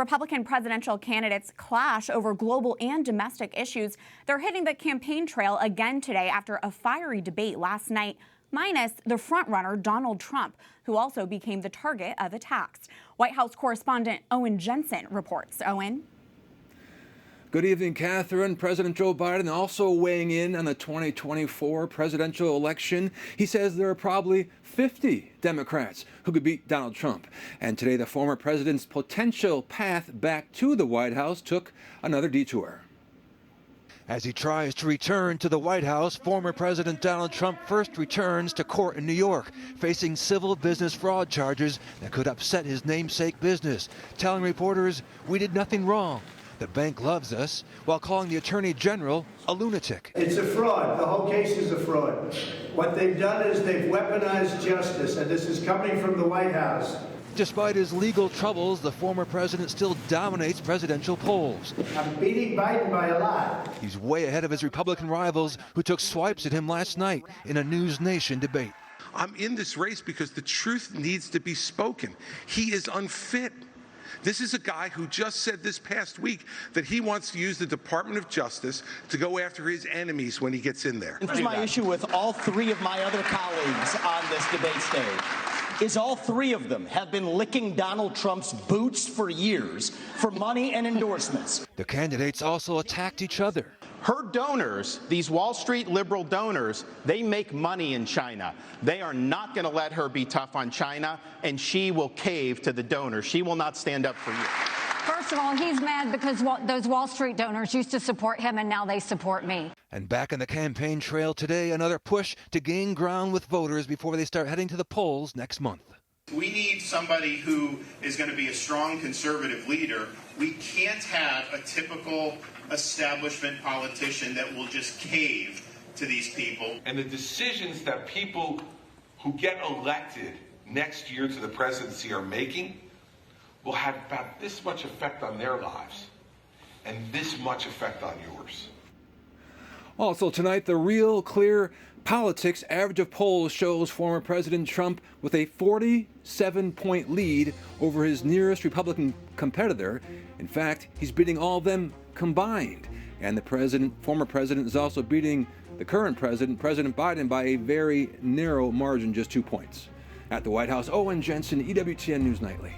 Republican presidential candidates clash over global and domestic issues. They're hitting the campaign trail again today after a fiery debate last night, minus the frontrunner Donald Trump, who also became the target of attacks. White House correspondent Owen Jensen reports. Owen? Good evening, Catherine. President Joe Biden also weighing in on the 2024 presidential election. He says there are probably 50 Democrats who could beat Donald Trump. And today, the former president's potential path back to the White House took another detour. As he tries to return to the White House, former President Donald Trump first returns to court in New York, facing civil business fraud charges that could upset his namesake business, telling reporters, "We did nothing wrong. The bank loves us," while calling the Attorney General a lunatic. It's a fraud. The whole case is a fraud. What they've done is they've weaponized justice, and this is coming from the White House. Despite his legal troubles, the former president still dominates presidential polls. I'm beating Biden by a lot. He's way ahead of his Republican rivals who took swipes at him last night in a News Nation debate. I'm in this race because the truth needs to be spoken. He is unfit. This is a guy who just said this past week that he wants to use the Department of Justice to go after his enemies when he gets in there. Here's my issue with all three of my other colleagues on this debate stage. Is all three of them have been licking Donald Trump's boots for years for money and endorsements. The candidates also attacked each other. Her donors, these Wall Street liberal donors, they make money in China. They are not going to let her be tough on China, and she will cave to the donors. She will not stand up for you. First of all, he's mad because those Wall Street donors used to support him, and now they support me. And back on the campaign trail today, another push to gain ground with voters before they start heading to the polls next month. We need somebody who is going to be a strong conservative leader. We can't have a typical establishment politician that will just cave to these people. And the decisions that people who get elected next year to the presidency are making will have about this much effect on their lives and this much effect on yours. Also tonight, the Real Clear Politics average of polls shows former President Trump with a 47-point lead over his nearest Republican competitor. In fact, he's beating all of them combined. And the former president is also beating the current president, President Biden, by a very narrow margin, just 2 points. At the White House, Owen Jensen, EWTN News Nightly.